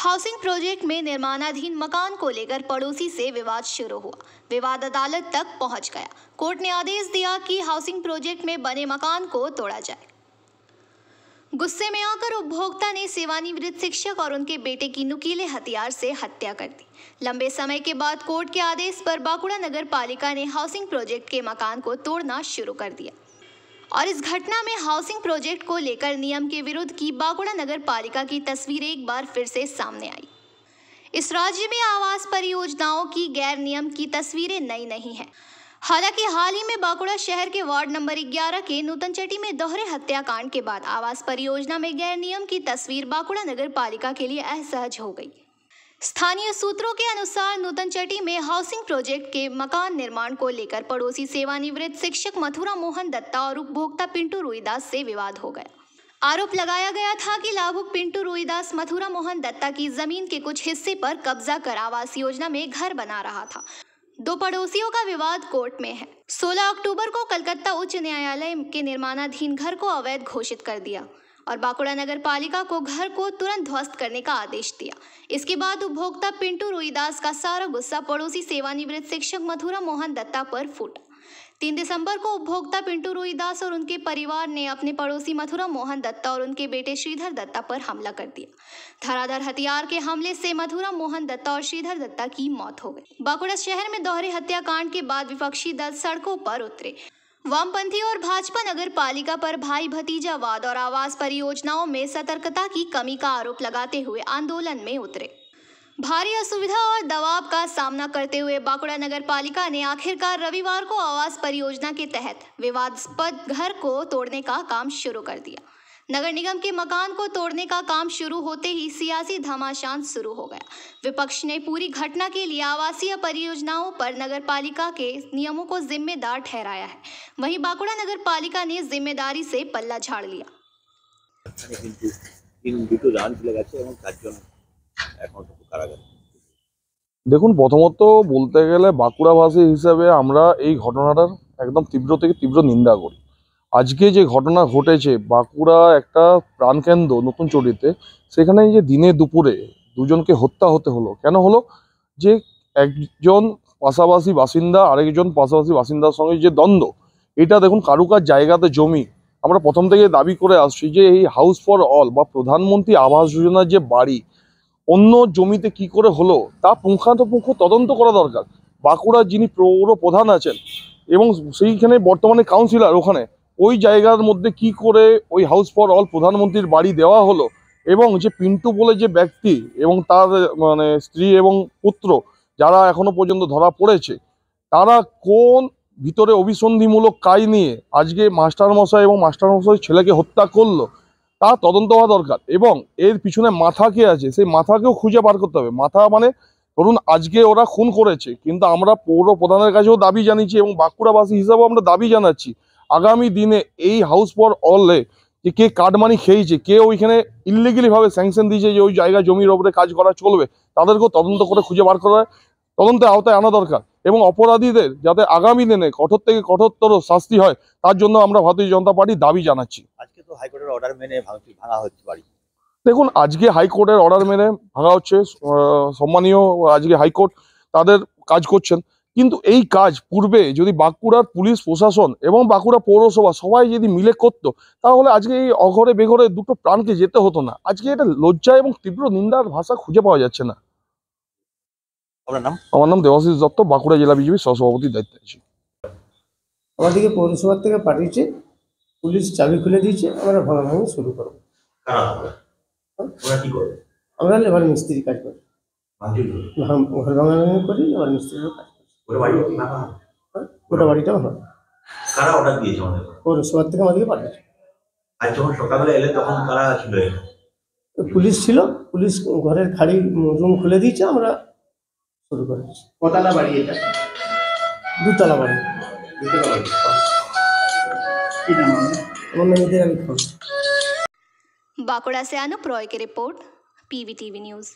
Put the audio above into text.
Housing project में निर्माणाधीन मकान को लेकर पड़ोसी से विवाद शुरू हुआ। विवाद अदालत तक पहुंच गया। कोर्ट ने आदेश दिया कि हाउसिंग प्रोजेक्ट में बने मकान को तोड़ा जाए। गुस्से में आकर उपभोक्ता ने सेवानिवृत्त शिक्षक और उनके बेटे की नुकीले हथियार से हत्या कर दी। लंबे समय के बाद कोर्ट के आदेश पर बांकुड़ा नगर पालिका ने हाउसिंग प्रोजेक्ट के मकान को तोड़ना शुरू कर दिया और इस घटना में हाउसिंग प्रोजेक्ट को लेकर नियम के विरुद्ध की बांकुड़ा नगर पालिका की तस्वीरें एक बार फिर से सामने आई। इस राज्य में आवास परियोजनाओं की गैर नियम की तस्वीरें नई नहीं हैं। हालांकि हाल ही में बांकुड़ा शहर के वार्ड नंबर 11 के नूतनचटी में दोहरे हत्याकांड के बाद आवास परियोजना में गैर नियम की तस्वीर बांकुड़ा नगर पालिका के लिए असहज हो गई। स्थानीय सूत्रों के अनुसार नूतनचटी में हाउसिंग प्रोजेक्ट के मकान निर्माण को लेकर पड़ोसी सेवानिवृत्त शिक्षक मथुरा मोहन दत्ता और उपभोक्ता पिंटू रुईदास से विवाद हो गया। आरोप लगाया गया था कि लाभुक पिंटू रुईदास मथुरा मोहन दत्ता की जमीन के कुछ हिस्से पर कब्जा कर आवास योजना में घर बना रहा था। दो पड़ोसियों का विवाद कोर्ट में है। 16 अक्टूबर को कलकत्ता उच्च न्यायालय के निर्माणाधीन घर को अवैध घोषित कर दिया और बांकुड़ा नगर पालिका को घर को तुरंत ध्वस्त करने का आदेश दिया। इसके बाद उपभोक्ता पिंटू रुईदास का सारा गुस्सा पड़ोसी सेवानिवृत्त शिक्षक मथुरा मोहन दत्ता पर फूटा। 3 दिसंबर को उपभोक्ता पिंटू रुईदास और उनके परिवार ने अपने पड़ोसी मथुरा मोहन दत्ता और उनके बेटे श्रीधर दत्ता पर हमला कर दिया। धारादार हथियार के हमले से मथुरा मोहन दत्ता और श्रीधर दत्ता की मौत हो गई। बांकुड़ा शहर में दोहरे हत्याकांड के बाद विपक्षी दल सड़कों पर उतरे। वामपंथी और भाजपा नगर पालिका पर भाई भतीजावाद और आवास परियोजनाओं में सतर्कता की कमी का आरोप लगाते हुए आंदोलन में उतरे। भारी असुविधा और दबाव का सामना करते हुए बांकुड़ा नगर पालिका ने आखिरकार रविवार को आवास परियोजना के तहत विवादास्पद घर को तोड़ने का काम शुरू कर दिया। नगर निगम के मकान को तोड़ने का काम शुरू होते ही सियासी घमासान शुरू हो गया। विपक्ष ने पूरी घटना के लिए आवासीय परियोजनाओं पर नगर पालिका के नियमों को जिम्मेदार ठहराया है। वहीं बांकुड़ा नगर पालिका ने जिम्मेदारी से पल्ला झाड़ लिया। দেখুন, প্রথমত বলতে গেলে বাঁকুড়াবাসী হিসেবে আমরা এই ঘটনাটার একদম তীব্র থেকে তীব্র নিন্দা করি। আজকে যে ঘটনা ঘটেছে বাঁকুড়া একটা প্রাণকেন্দ্র নতুনচটিতে, সেখানে যে দিনে দুপুরে দুজনকে হত্যা হতে হলো, কেন হলো? যে একজন পাশাপাশি বাসিন্দা আরেকজন পাশাপাশি বাসিন্দার সঙ্গে যে দ্বন্দ্ব, এটা দেখুন কারুকার জায়গাতে জমি। আমরা প্রথম থেকে দাবি করে আসছি যে এই হাউস ফর অল বা প্রধানমন্ত্রী আবাস যোজনার যে বাড়ি অন্য জমিতে কি করে হলো তা পুঙ্খানুপুঙ্খ তদন্ত করা দরকার। বাঁকুড়ার যিনি পৌর প্রধান আছেন এবং সেইখানে বর্তমানে কাউন্সিলর, ওখানে ওই জায়গার মধ্যে কি করে ওই হাউস ফর অল প্রধানমন্ত্রীর বাড়ি দেওয়া হলো এবং যে পিন্টু বলে যে ব্যক্তি এবং তার স্ত্রী এবং পুত্র যারা এখনো পর্যন্ত ধরা পড়েছে, তারা কোন ভিতরে অভিসন্ধিমূলক কাজ নিয়ে আজকে মাস্টারমশাই এবং মাস্টারমশাই ছেলেকে হত্যা করলো তা তদন্ত হওয়া দরকার এবং এর পিছনে মাথা কে আছে সেই মাথাকেও খুঁজে বার করতে হবে। মাথা মানে ধরুন আজকে ওরা খুন করেছে, কিন্তু আমরা পৌর প্রধানের কাছেও দাবি জানিয়েছি এবং বাঁকুড়াবাসী হিসাবেও আমরা দাবি জানাচ্ছি আগামী দিনে এই হাউস ফর অলে যে কে কাটমানি খেয়েছে, কে ওইখানে ইলিগালি ভাবে স্যাংশন দিয়েছে যে ওই জায়গা জমির ওপরে কাজ করা চলবে, তাদেরকেও তদন্ত করে খুঁজে বার করা তদন্তের আওতায় আনা দরকার এবং অপরাধীদের যাতে আগামী দিনে কঠোর থেকে কঠোরতর শাস্তি হয় তার জন্য আমরা ভারতীয় জনতা পার্টি দাবি জানাচ্ছি। আজকে তো হাইকোর্টের অর্ডার মেনে ভাঙা হচ্ছে বাড়ি। দেখুন, আজকে হাইকোর্টের অর্ডার মেনে ভাঙা হচ্ছে, সম্মানীয় আজকে হাইকোর্ট তাদের কাজ করছেন, কিন্তু এই কাজ পূর্বে যদি বাঁকুড়ার পুলিশ প্রশাসন এবং বাঁকুড়া পৌরসভা সবাই যদি মিলে করতো তাহলে আজকে এই অঘরে বেঘরে দুটো প্রাণকে যেতে হতো না। আজকে এটা লজ্জা এবং তীব্র নিন্দার ভাষা খুঁজে পাওয়া যাচ্ছে না। আমার নাম দেবাশিস দত্ত, বাঁকুড়া জেলা বিজেপি সহসভাপতির দায়িত্বে আছি। আমাদেরকে পৌরসভা থেকে পাঠিয়েছে, পুলিশ চাবি খুলে দিয়েছে, আমরা ভাঙাভাঙি শুরু করবো। আমরা লেবার মিস্ত্রি কাজ করি, ঘর ভাঙাভাঙি করি, লেবার মিস্ত্রিরও কাজ করি। গোটা বাড়িটাও হয়। পৌরসভা থেকে আমাদেরকে পাঠিয়েছে। পুলিশ ছিল, পুলিশ ঘরের খালি রুম খুলে দিয়েছে, আমরা শুরু করেছি। কতলা বাড়ি এটা? দুতলা বাড়ি। बांकुड़ा से अनुप रॉय की रिपोर्ट, PVTV न्यूज़।